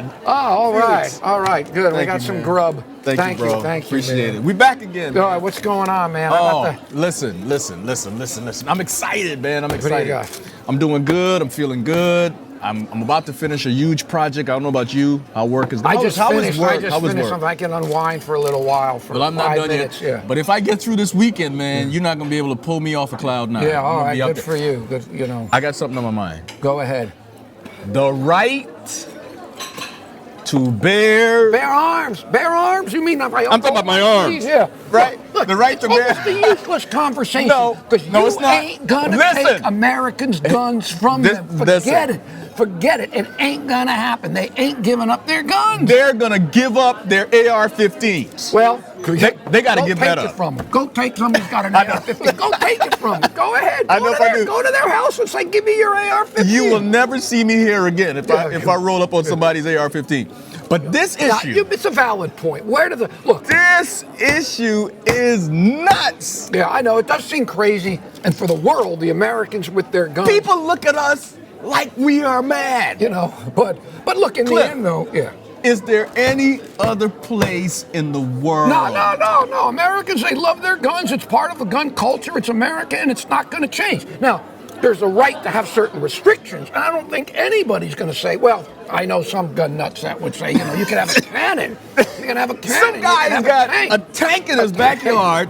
got it. Oh, all right. Felix. All right. Good. We Thank got you, some man. grub. Thank you, bro. Thank you. Appreciate man. it. We back again. All right. What's going on, man? Oh, listen. I'm excited, man. I'm excited. What do you got? I'm doing good. I'm feeling good. I'm about to finish a huge project. I don't know about you. How work is going. I just How is finished. work? I just How is finished work? something. I can unwind for a little while. For Well, I'm not 5 done minutes. yet. Yeah. But if I get through this weekend, man, you're not gonna be able to pull me off a cloud nine. Yeah. All I'm gonna right. be out Good there. for you. Good. You know. I got something on my mind. Go ahead. The right to bear. Bear arms. Bear arms. You mean I'm talking about my arms. Yeah. Right? Look, The right to it's bear. almost a useless conversation. No, because no, you it's not. ain't gonna Listen. take Americans' guns from them. Forget it. Forget it. It ain't gonna happen. They ain't giving up their guns. They're gonna give up their AR-15s. Well, they got to give that Go take up. it from them. Go take somebody who's got an AR-15. Go take it from them. Go ahead. I know if I do. Go to their house and say, "Give me your AR-15." You will never see me here again if I roll up on somebody's AR-15. But this issue, it's a valid point. Where do the look? this issue is nuts. Yeah, I know it does seem crazy, and for the world, the Americans with their guns. People look at us like we are mad. You know, but look in Cliff. the end, though, yeah. Is there any other place in the world? No. Americans, they love their guns. It's part of the gun culture. It's America, and it's not going to change. Now, there's a right to have certain restrictions, and I don't think anybody's going to say, well, I know some gun nuts that would say, you know, you can have a cannon. You can have a cannon. Some guy's got a tank in his backyard,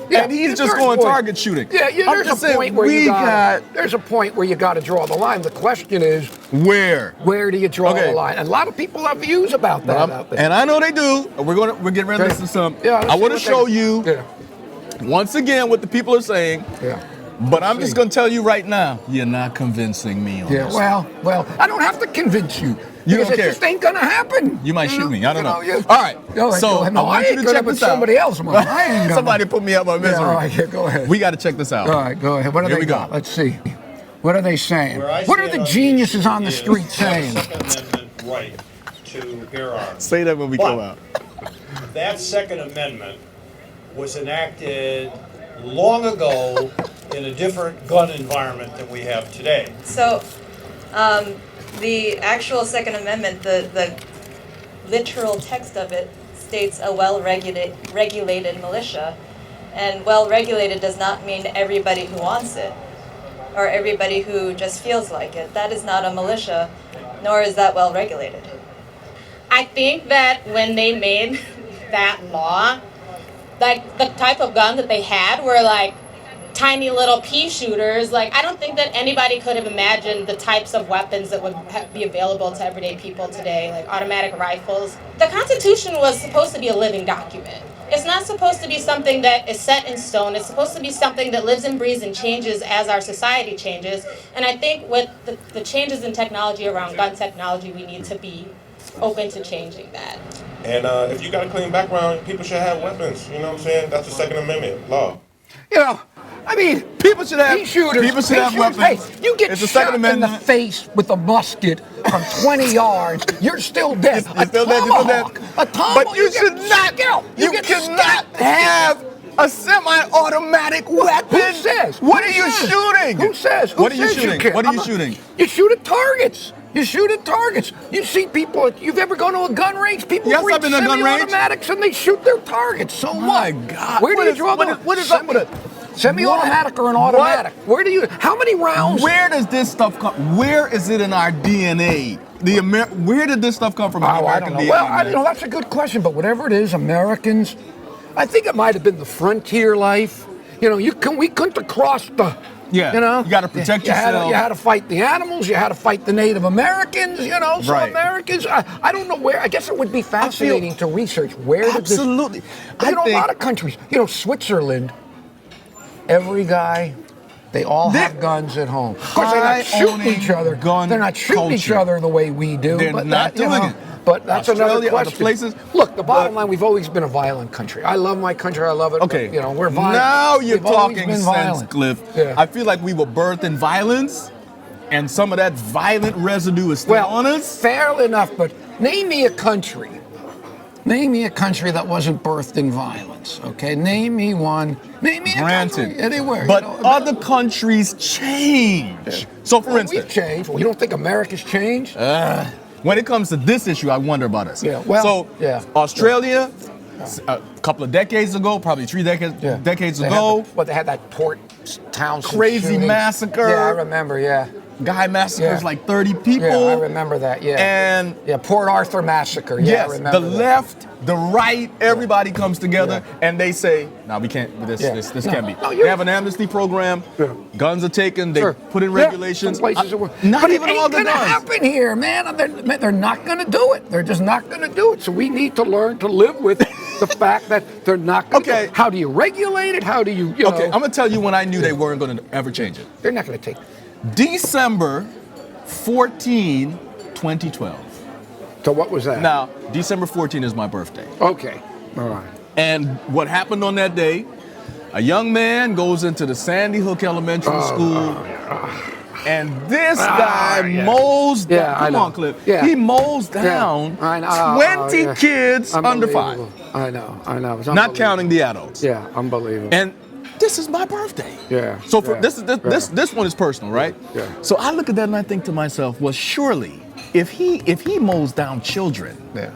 Yeah, and he's just there's going a point. target shooting. Yeah, I'm there's just a saying, point where there's a point where you got to draw the line. The question is, where do you draw the line? And a lot of people have views about that out there. And I know they do. We're getting ready to listen to some. Yeah, I want to show you once again what the people are saying. Yeah. But I'm just going to tell you right now, you're not convincing me on this. Well, I don't have to convince you. You because don't care. It just ain't gonna happen. You might shoot me. I don't know. All right. So I want you to check this out. Somebody else, man. I ain't gonna. Somebody put me out my misery. All right, go ahead. We got to check this out. All right, go ahead. What are Here they we go. got? Let's see. What are they saying? What are the geniuses on the street saying? Second Amendment right to bear arms. Say that when we go out. That Second Amendment was enacted long ago in a different gun environment than we have today. So, the actual Second Amendment, the literal text of it states a well-regulated militia. And well-regulated does not mean everybody who wants it or everybody who just feels like it. That is not a militia, nor is that well-regulated. I think that when they made that law, like the type of gun that they had were like tiny little pea shooters. Like, I don't think that anybody could have imagined the types of weapons that would be available to everyday people today, like automatic rifles. The Constitution was supposed to be a living document. It's not supposed to be something that is set in stone. It's supposed to be something that lives and breathes and changes as our society changes. And I think with the changes in technology around gun technology, we need to be open to changing that. And if you got a clean background, people should have weapons. You know what I'm saying? That's the Second Amendment law. You know, I mean, people should have shooters. People should have weapons. Hey, you get It's the shot Second in the Amendment. face with a musket from 20 yards. You're still dead. You're still dead. You're still dead. A tomahawk. But you should not. You cannot have a semi-automatic weapon. Who says? What Who are you says? shooting? Who says? Who What are you says shooting? can't? What are you shooting? You shoot at targets. You shoot at targets. You see people. You've ever gone to a gun range? People Yes, reach I've been to a gun range. semi-automatics and they shoot their targets. So My what? God. Where do What you is- draw what the is- what is up with it? Semi-automatic or an automatic? Where do you? How many rounds? Where does this stuff come? Where is it in our DNA? Where did this stuff come from? In the I American don't know. DNA, Well, man? that's a good question. But whatever it is, Americans, I think it might have been the frontier life. You know, we couldn't have crossed the. Yeah, You know, you got to protect yourself. You had to fight the animals. You had to fight the Native Americans. You know, so Right. Americans. I don't know where. I guess it would be fascinating to research where did this. Absolutely. You know, a lot of countries. You know, Switzerland. Every guy. They all have guns at home. Of course, they're not shooting each other. They're not shooting each other the way we do. They're but not doing it. But that's another Australia, other question. places. Look, the bottom line, we've always been a violent country. I love my country. I love it. Okay. But, you know, we're violent. Now you're We've always talking been sense, violent. Cliff. Yeah. I feel like we were birthed in violence, and some of that violent residue is still on us. Fair enough, but name me a country. Name me a country that wasn't birthed in violence, okay? Name me one. Name me a country. Anywhere. But you know, other countries change. So, for We've instance, changed. Well, you don't think America's changed? when it comes to this issue, I wonder about us. Yeah, well, so yeah. Australia, a couple of decades ago, probably three decades They ago, they had that Port Townsend crazy shooting. massacre. Yeah, I remember. Yeah. Guy massacres Yeah. like 30 people. Yeah, I remember that. Yeah. And Port Arthur massacre. Yeah, I yes, remember the that. left, the right, everybody comes together Yeah. and they say, "No, we can't. This No, can't be." no, They have an amnesty program. Yeah. Guns are taken. They Sure. put in Yeah, regulations. some places it work. Not but even it ain't all the gonna guns. happen here, man. They're not going to do it. They're just not going to do it. So we need to learn to live with the fact that they're not going to. Okay. Do it. How do you regulate it? How do you? Okay, I'm gonna tell you when I knew they weren't gonna ever change it. They're not going to take. December 14, 2012. So what was that? Now, December 14 is my birthday. Okay. All right. And what happened on that day, a young man goes into the Sandy Hook Elementary School, and this guy mows down. Yeah, I Come know. on, Cliff. Yeah. He mows down I know. 20 Yeah. kids under 5, Unbelievable. I know. It's not unbelievable. counting the adults. Yeah, unbelievable. And this is my birthday. Yeah, So for yeah, this one is personal, right? Yeah. So I look at that and I think to myself, well, surely if he mows down children, Yeah.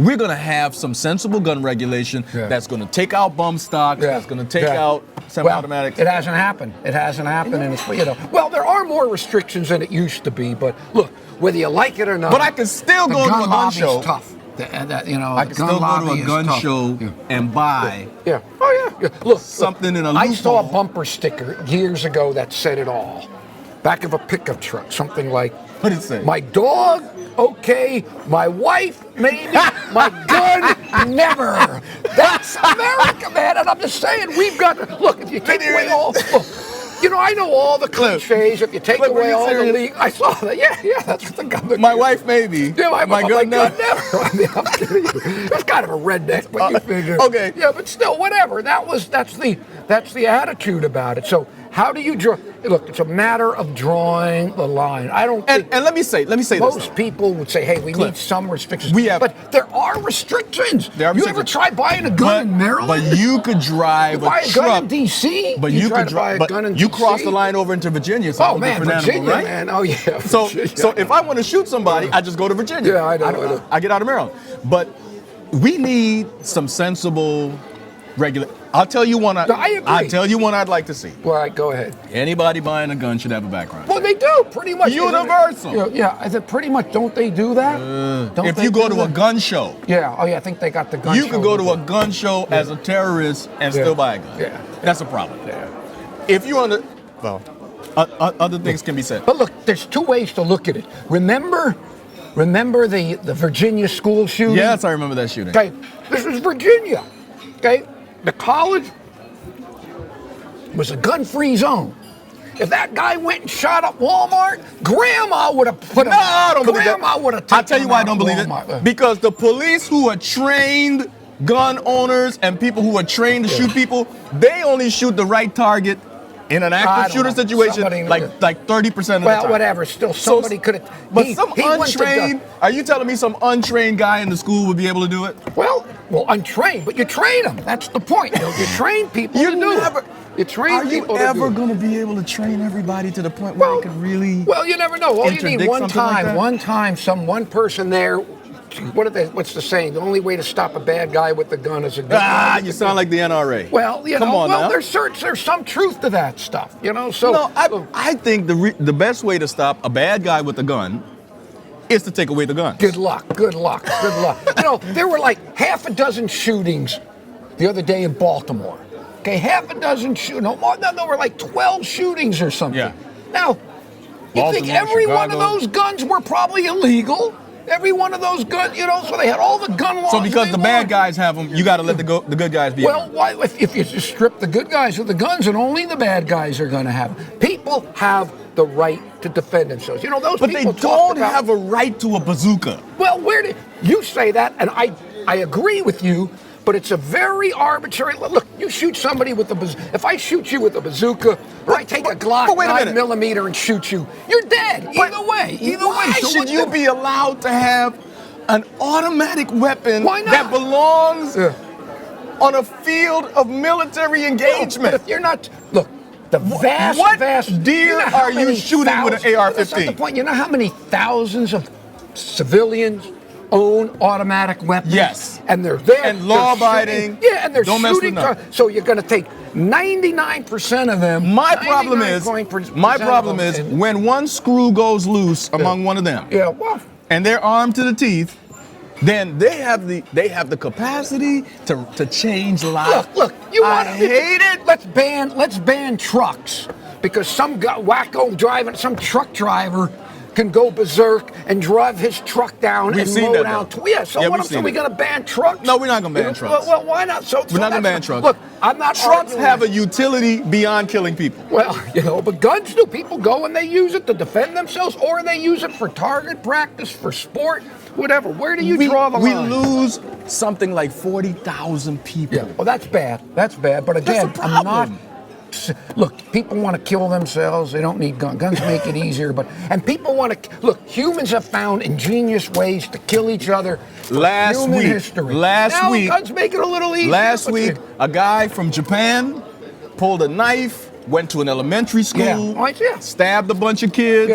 we're gonna have some sensible gun regulation Yeah. that's gonna take out bum stocks, Yeah. that's gonna take Yeah. out semi-automatics. Well, it hasn't happened. It hasn't happened, and it's Well, there are more restrictions than it used to be, but look, whether you like it or not. But I can still the go to a gun lobby's show. Tough. I can still go to a gun show and buy Yeah. Oh yeah. Look, something in a I saw a loophole. bumper sticker years ago that said it all. Back of a pickup truck, something like, What did it say? "My dog, okay. My wife, maybe. My gun, never." That's America, man. And I'm just saying, we've got to look. If you take away all, look, I know all the cliches. If you take Cliff, were away you all serious? the legal, I saw that. Yeah, that's what the government. My wife maybe. Yeah, my gun gun never. never. I mean, I'm kidding you. It's kind of a redneck, but you figure. Okay. Yeah, but still, whatever. That's the attitude about it. So how do you draw? Look, it's a matter of drawing the line. I don't think. And let me say this. Most people would say, "Hey, we need some restrictions." But there are restrictions. There are You ever restrictions. try buying a gun in Maryland? But you could drive buy a a truck. gun in D.C. But you you try could to buy drive. a But gun in you D.C. cross the line over into Virginia. It's a Oh whole man, different Virginia, animal, right? man. Oh yeah. So Virginia. if I want to shoot somebody, I just go to Virginia. Yeah, I know. I get out of Maryland. But we need some sensible I'll tell you one. I agree. I'll tell you one I'd like to see. All right, go ahead. Anybody buying a gun should have a background. Well, they do pretty much. Universal. Yeah, I said pretty much. Don't they do that? Don't If they you go do to a that? gun show, Yeah. Oh yeah, I think they got the gun. you show can go to a with it. gun show as a terrorist and still buy a gun. Yeah. That's a problem. Yeah. If you're on the other things can be said. But look, there's two ways to look at it. Remember the Virginia school shooting? Yes, I remember that shooting. Okay, this was Virginia. Okay, the college was a gun-free zone. If that guy went and shot up Walmart, Grandma would have put him. No, I don't believe that. Grandma would have. I'll tell you why I don't believe it. Because the police who are trained gun owners and people who are trained to shoot people, they only shoot the right target in an I active don't shooter know. situation, Somebody- like 30% of the Well, time. whatever. Still, somebody could have. But some untrained, are you telling me some untrained guy in the school would be able to do it? Well, untrained, but you train them. That's the point. You train people to do it. You train Are you people to do ever it. going to be able to train everybody to the point where they could really? Well, you never know. All you need interdict one something like time, that? one person there. What's the saying? The only way to stop a bad guy with the gun is a gun. Ah, you sound like the NRA. Well, Come on now. there's some truth to that stuff, So No, I think the best way to stop a bad guy with a gun is to take away the gun. Good luck. There were like half a dozen shootings the other day in Baltimore. Okay, half a dozen shootings. No, there were like 12 shootings or something. Yeah. Now, you think Baltimore, every one of Chicago. those guns were probably illegal? Every one of those guns, so they had all the gun laws. So because they the bad wanted. guys have them, you got to let the good guys be. Well, why, if you just strip the good guys of the guns, and only the bad guys are going to have them. People have the right to defend themselves. Those but they people talk don't about, have a right to a bazooka. Well, where did you say that? And I agree with you, but it's a very arbitrary. Look, you shoot somebody with a bazooka. If I shoot you with a bazooka, or I take a Glock but wait a 9mm and shoot you, you're dead. Either way. Why So should what's you the- be allowed to have an automatic weapon Why not? that belongs Yeah. on a field of military engagement? But if you're not, look, the What vast deer you know how are you many shooting with an thousands- AR-15? That's not the point. You know how many thousands of civilians own automatic weapons. Yes. And they're there. And law-abiding. Yeah, and they're Don't mess with shooting. nothing. So you're going to take 99% of them. My problem is when one screw goes loose among one of them, Yeah, well, and they're armed to the teeth, then they have the capacity to change lives. look, you want I hate it. Let's ban trucks because some wacko driving, some truck driver can go berserk and drive his truck down We've and seen mow that, down. though. Yeah, so Yeah, what? we've So seen we it. gonna ban trucks? No, we're not gonna ban trucks. Well, why not? So We're not gonna ban trucks. Look, I'm not. Trucks arguing have that. a utility beyond killing people. Well, but guns do. People go and they use it to defend themselves, or they use it for target practice, for sport, whatever. Where do you draw the We line? lose something like 40,000 people. Yeah, well, that's bad. That's bad. But again, That's a I'm not. problem. Look, people want to kill themselves. They don't need guns. Guns make it easier. And people want to look. Humans have found ingenious ways to kill each other. Last human week, history. last now, week, guns make it a little easier. Last but week, a guy from Japan pulled a knife, went to an elementary school, Yeah. stabbed a bunch of kids.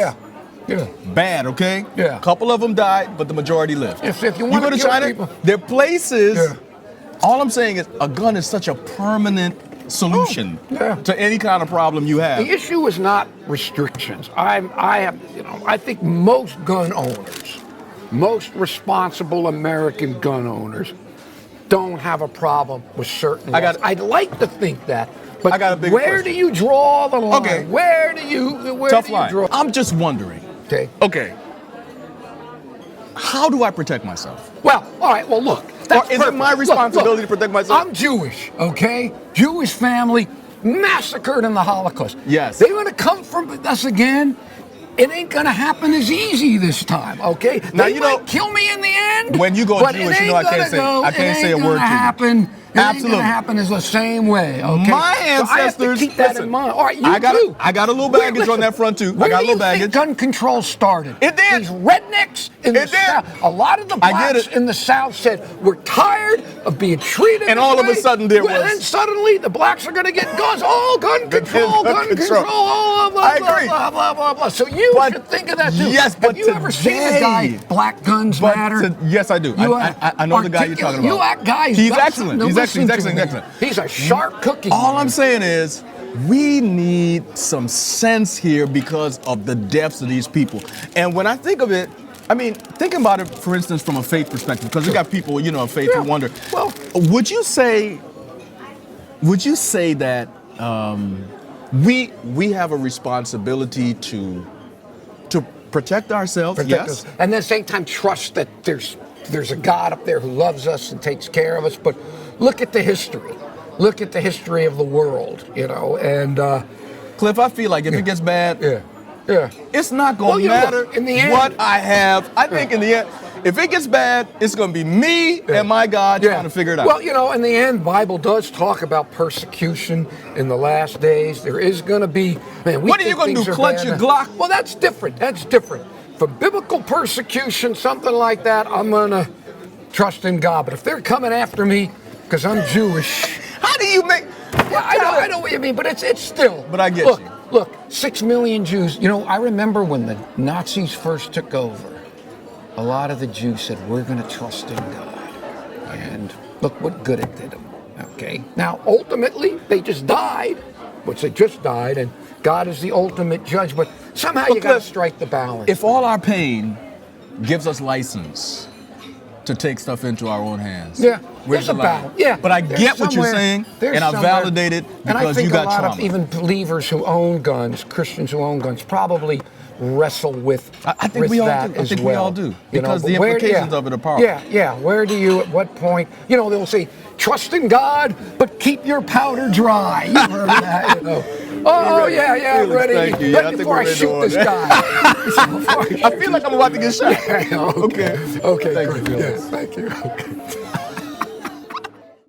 Yeah. Bad, okay? Yeah. A couple of them died, but the majority lived. If you you want go to to kill China, people- there are places. Yeah. All I'm saying is a gun is such a permanent solution yeah. to any kind of problem you have. The issue is not restrictions. I think most gun owners, most responsible American gun owners, don't have a problem with certain laws. I'd like to think that, but I got a big where question. do you draw the line? Okay. Where do you Tough do you line. draw? I'm just wondering. Okay. How do I protect myself? Well, all right. Well, look. That's Or is it perfect. my responsibility to protect myself? I'm Jewish, okay? Jewish family massacred in the Holocaust. Yes. They're going to come from us again. It ain't going to happen as easy this time, okay? Now, they you might know, kill me in the end. when you go but Jewish, it you know I ain't can't gonna say a word to you. Happen. It ain't Absolutely. going to happen as the same way, okay? My So I have to ancestors, keep that listen, in mind. All right, you I got too. I got a little baggage on that front too. Where I got a do you little baggage. think gun control started? It did. These rednecks in the It did. South. A lot of the I get blacks it. in the South said, we're tired of being treated And this all of a way." sudden there Well, was- And suddenly the blacks are going to get guns. Oh, gun control, gun gun control. control. Oh, blah, I blah, agree. blah, blah, blah, blah. So you But- should think of that too. yes, Have but you ever seen a guy, today- Black Guns But Matter? yes, I do. I know the guy you're talking about. You act guys. He's got excellent. something to He's listen excellent. to, He's man. excellent. He's a sharp cookie. All I'm saying is we need some sense here because of the deaths of these people. And when I think of it, I mean, think about it, for instance, from a faith perspective, because we got people, of faith who wonder. Well, would you say that we have a responsibility to protect ourselves? protect Yes. us. And at the same time, trust that there's a God up there who loves us and takes care of us. But look at the history. Look at the history of the world, and Cliff, I feel like if it gets bad, yeah. it's not going to Well, matter look, in the end- what I have. I think in the end, if it gets bad, it's going to be me and my God trying to figure it out. Well, in the end, Bible does talk about persecution in the last days. There is going to be. Man, What are you gonna do, clutch your Glock? Well, that's different. That's different. For biblical persecution, something like that, I'm going to trust in God. But if they're coming after me because I'm Jewish. How do you make? Yeah, I know what you mean, but it's still. But I get look, you. Look, 6 million Jews. I remember when the Nazis first took over, a lot of the Jews said, we're going to trust in God. And look what good it did them. Okay? Now, ultimately, they just died, which they just died, and God is the ultimate judge, but somehow you got to Cliff, strike the balance. If all our pain gives us license to take stuff into our own hands. Yeah, where's there's a the line? balance. Yeah, But I there's get what you're somewhere- saying, there's and I somewhere- validate it And I because think you got a lot trauma. of even believers who own guns, Christians who own guns, probably wrestle with I think with we all that do. I as think we well. all do, because but the implications of it are powerful. Yeah. Where do you? At what point? They'll say, "Trust in God, but keep your powder dry." You heard that, Oh Really? yeah, Really? ready. Thank you. Yeah, I think Before we're I ready shoot on this that. guy. I feel like I'm about to get shot. Okay. Thank Good. you, Phil. Yes, thank you. Okay.